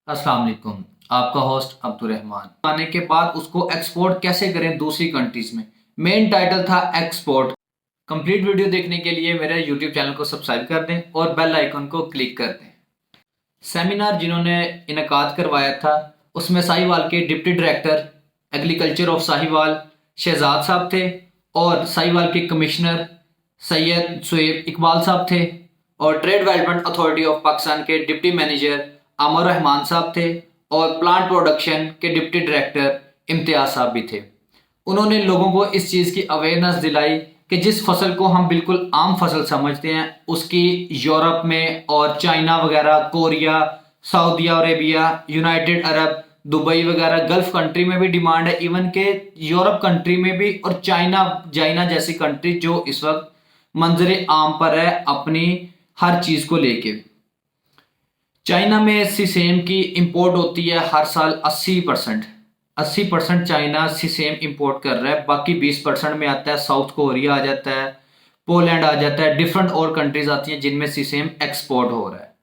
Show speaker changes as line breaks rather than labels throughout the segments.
अस्सलाम वालेकुम। आपका होस्ट अब्दुल रहमान। आने के बाद उसको एक्सपोर्ट कैसे करें दूसरी कंट्रीज में। मेन टाइटल था एक्सपोर्ट। कंप्लीट वीडियो देखने के लिए मेरे यूट्यूब चैनल को सब्सक्राइब कर दें और बेल आइकन को क्लिक कर दें। सेमिनार जिन्होंने इनकाद करवाया था उसमें साहिवाल के deputy director agriculture of Sahiwal Shahzad साहब थे और साहिवाल के कमिश्नर सैयद शुएब इकबाल साहब थे और trade development authority of Pakistan के डिप्टी मैनेजर आमर रहमान साहब थे और प्लांट प्रोडक्शन के डिप्टी डायरेक्टर इम्तियाज साहब भी थे। उन्होंने लोगों को इस चीज़ की अवेयरनेस दिलाई कि जिस फसल को हम बिल्कुल आम फसल समझते हैं उसकी यूरोप में और चाइना वगैरह, Korea, Saudi Arabia, United Arab, Dubai वगैरह गल्फ कंट्री में भी डिमांड है। इवन के यूरोप कंट्री में भी और चाइना जैसी कंट्री जो इस वक्त मंजरे आम पर है अपनी हर चीज़ को लेके। चाइना में सीसेम की इंपोर्ट होती है हर साल 80% चाइना सीसेम इंपोर्ट कर रहा है। बाकी 20% में आता है साउथ कोरिया आ जाता है, पोलैंड आ जाता है, डिफरेंट और कंट्रीज आती हैं जिनमें सीसेम एक्सपोर्ट हो रहा है।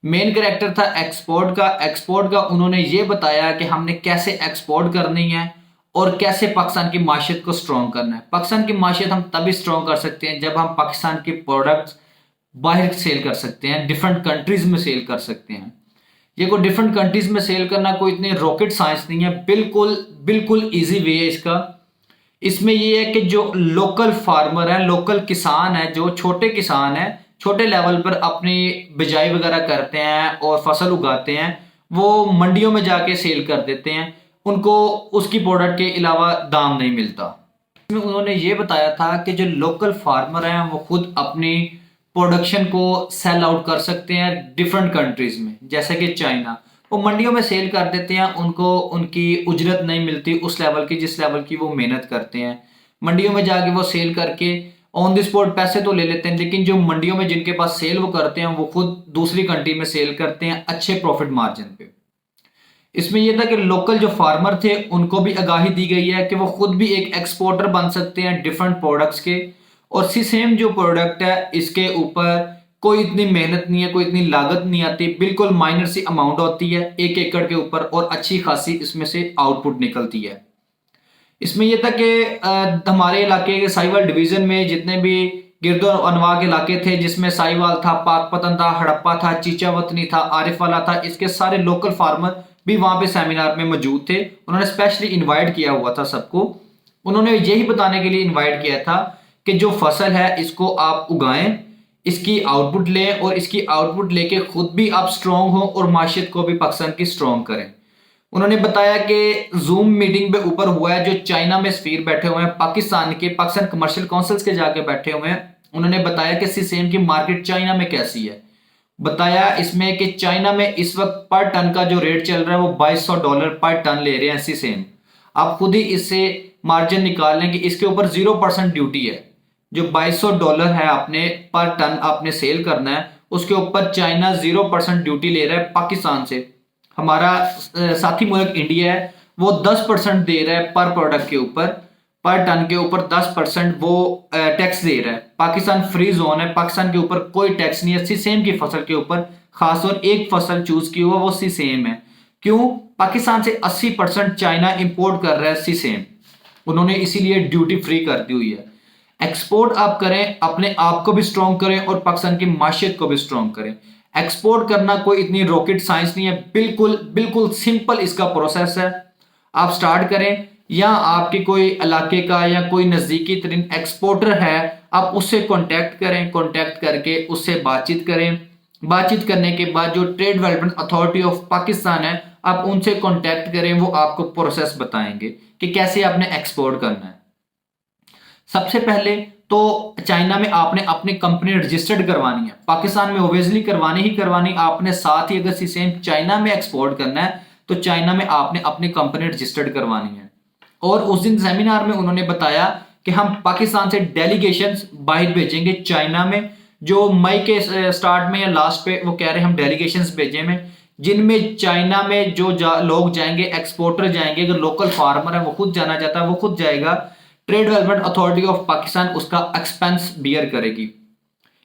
मेन कैरेक्टर था एक्सपोर्ट का उन्होंने ये बताया कि हमने कैसे एक्सपोर्ट करनी है और कैसे पाकिस्तान की माशियत को स्ट्रॉन्ग करना है। पाकिस्तान की माशियत हम तभी स्ट्रॉन्ग कर सकते हैं जब हम पाकिस्तान के प्रोडक्ट्स बाहर सेल कर सकते हैं, डिफरेंट कंट्रीज में सेल कर सकते हैं। ये कोई डिफरेंट कंट्रीज में सेल करना कोई इतनी रॉकेट साइंस नहीं है, बिल्कुल बिल्कुल इजी वे है इसका। इसमें ये है कि जो लोकल फार्मर है, लोकल किसान है, जो छोटे किसान है, छोटे लेवल पर अपनी बिजाई वगैरह करते हैं और फसल उगाते हैं, वो मंडियों में जाके सेल कर देते हैं। उनको उसकी प्रोडक्ट के अलावा दाम नहीं मिलता। इसमें उन्होंने ये बताया था कि जो लोकल फार्मर हैं वो खुद अपनी प्रोडक्शन को सेल आउट कर सकते हैं डिफरेंट कंट्रीज में, जैसे कि चाइना। वो मंडियों में सेल कर देते हैं, उनको उनकी उजरत नहीं मिलती उस लेवल की जिस लेवल की वो मेहनत करते हैं। मंडियों में जाके वो सेल करके ऑन द स्पॉट पैसे तो ले लेते हैं, लेकिन जो मंडियों में जिनके पास सेल वो करते हैं वो खुद दूसरी कंट्री में सेल करते हैं अच्छे प्रॉफिट मार्जिन पे। इसमें यह था कि लोकल जो फार्मर थे उनको भी आगाही दी गई है कि वो खुद भी एक एक्सपोर्टर बन सकते हैं डिफरेंट प्रोडक्ट्स के। और सीसेम जो प्रोडक्ट है इसके ऊपर कोई इतनी मेहनत नहीं है, कोई इतनी लागत नहीं आती, बिल्कुल माइनर सी अमाउंट होती है 1 एकड़ के ऊपर और अच्छी खासी इसमें से आउटपुट निकलती है। इसमें यह था कि हमारे इलाके के साहिवाल डिवीजन में जितने भी गिरदो अनवा के इलाके थे, जिसमें साहिवाल था, पाकपतन था, हड़प्पा था, चीचावतनी था, आरिफ वाला था, इसके सारे लोकल फार्मर भी वहां पे सेमिनार में मौजूद थे। उन्होंने स्पेशली इनवाइट किया हुआ था सबको। उन्होंने यही बताने के लिए इनवाइट किया था कि जो फसल है इसको आप उगाएं, इसकी आउटपुट लें और इसकी आउटपुट लेके खुद भी आप स्ट्रांग हो और माशियत को भी पाकिस्तान की स्ट्रांग करें। उन्होंने बताया कि जूम मीटिंग पे ऊपर हुआ है, जो चाइना में सफीर बैठे हुए हैं पाकिस्तान कमर्शियल काउंसिल्स के जाके बैठे हुए हैं। उन्होंने बताया कि सीसेम की मार्केट चाइना में कैसी है। बताया इसमें कि चाइना में इस वक्त पर टन का जो रेट चल रहा है वो $2200 पर टन ले रहे हैं सीसेम। आप खुद ही इससे मार्जिन निकाल लें कि इसके ऊपर 0% ड्यूटी है। जो $2200 है आपने पर टन आपने सेल करना है, उसके ऊपर चाइना 0% ड्यूटी ले रहा है पाकिस्तान से। हमारा साथी मुल्क इंडिया है वो 10% दे रहा है पर प्रोडक्ट के ऊपर, पर टन के ऊपर 10% वो टैक्स दे रहा है। पाकिस्तान फ्री जोन है, पाकिस्तान के ऊपर कोई टैक्स नहीं है सीसेम की फसल के ऊपर। खासतौर एक फसल चूज की हुआ वो सीसेम है। क्यों? पाकिस्तान से 80% चाइना इंपोर्ट कर रहा है सीसेम, उन्होंने इसीलिए ड्यूटी फ्री कर दी हुई है। एक्सपोर्ट आप करें, अपने आप को भी स्ट्रॉन्ग करें और पाकिस्तान की माशियत को भी स्ट्रॉन्ग करें। एक्सपोर्ट करना कोई इतनी रॉकेट साइंस नहीं है, बिल्कुल बिल्कुल सिंपल इसका प्रोसेस है। आप स्टार्ट करें, या आपके कोई इलाके का या कोई नजदीकी तरीन एक्सपोर्टर है आप उससे कांटेक्ट करें, कांटेक्ट करके उससे बातचीत करें। बातचीत करने के बाद जो trade development authority of Pakistan है आप उनसे कांटेक्ट करें, वो आपको प्रोसेस बताएंगे कि कैसे आपने एक्सपोर्ट करना है। सबसे पहले तो चाइना में आपने अपनी कंपनी रजिस्टर्ड करवानी है, पाकिस्तान में ओबियसली करवानी ही करवानी आपने। साथ ही अगर सीसेम चाइना में एक्सपोर्ट करना है तो चाइना में आपने अपनी कंपनी रजिस्टर्ड करवानी है। और उस दिन सेमिनार में उन्होंने बताया कि हम पाकिस्तान से डेलीगेशंस बाहर भेजेंगे चाइना में, जो मई के स्टार्ट में या लास्ट पे वो कह रहे हैं हम डेलीगेशंस भेजेंगे, जिनमें चाइना में जो लोग जाएंगे, एक्सपोर्टर जाएंगे, अगर लोकल फार्मर है वो खुद जाना चाहता है वो खुद जाएगा। Trade development authority of Pakistan उसका एक्सपेंस बियर करेगी,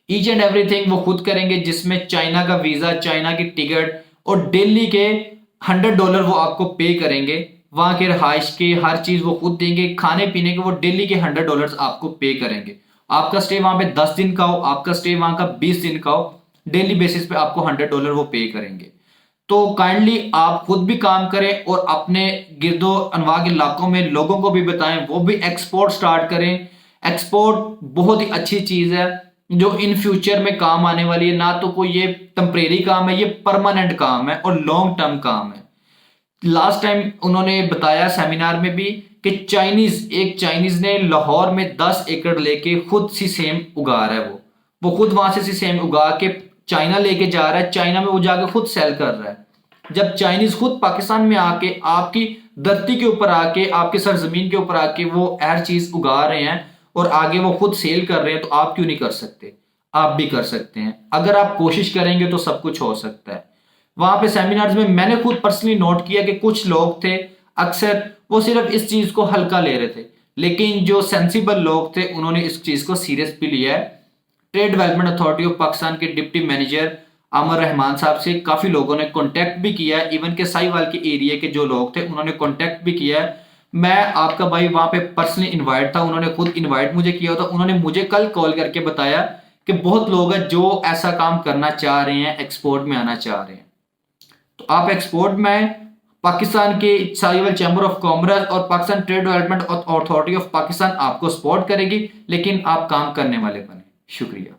ईच एंड एवरीथिंग वो खुद करेंगे, जिसमें चाइना का वीजा, चाइना की टिकट और दिल्ली के $100 वो आपको पे करेंगे, वहां के रहाइश के हर चीज वो खुद देंगे, खाने पीने के वो डेली के $100 आपको पे करेंगे। आपका स्टे वहां पे 10 दिन का हो, आपका स्टे वहां का 20 दिन का हो, डेली बेसिस पे आपको $100 वो पे करेंगे। तो काइंडली आप खुद भी काम करें और अपने गिरदो अनवा के इलाकों में लोगों को भी बताएं, वो भी एक्सपोर्ट स्टार्ट करें। एक्सपोर्ट बहुत ही अच्छी चीज है जो इन फ्यूचर में काम आने वाली है। ना तो कोई ये टेम्परेरी काम है, ये परमानेंट काम है और लॉन्ग टर्म काम है। लास्ट टाइम उन्होंने बताया सेमिनार में भी कि एक चाइनीज ने लाहौर में 10 एकड़ लेके खुद सी सेम उगा रहा है। वो खुद वहां से सी सेम उगा के चाइना लेके जा रहा है, चाइना में वो जाके खुद सेल कर रहा है। जब चाइनीज खुद पाकिस्तान में आके आपकी धरती के ऊपर आके आपके सरजमीन के ऊपर आके वो हर चीज उगा रहे हैं और आगे वो खुद सेल कर रहे हैं, तो आप क्यों नहीं कर सकते? आप भी कर सकते हैं। अगर आप कोशिश करेंगे तो सब कुछ हो सकता है। वहां पे सेमिनार्स में मैंने खुद पर्सनली नोट किया कि कुछ लोग थे, अक्सर वो सिर्फ इस चीज को हल्का ले रहे थे, लेकिन जो सेंसिबल लोग थे उन्होंने इस चीज को सीरियस भी लिया है। Trade development authority of Pakistan के डिप्टी मैनेजर आमर रहमान साहब से काफी लोगों ने कांटेक्ट भी किया है, इवन के साहिवाल के एरिया के जो लोग थे उन्होंने कांटेक्ट भी किया है। मैं आपका भाई वहां पे पर्सनली इनवाइट था, उन्होंने खुद इनवाइट मुझे किया था। उन्होंने मुझे कल कॉल करके बताया कि बहुत लोग हैं जो ऐसा काम करना चाह रहे हैं, एक्सपोर्ट में आना चाह रहे हैं। तो आप एक्सपोर्ट में पाकिस्तान के साहिवाल चैम्बर ऑफ कॉमर्स और Pakistan trade development authority of Pakistan आपको सपोर्ट करेगी, लेकिन आप काम करने वाले बने। शुक्रिया।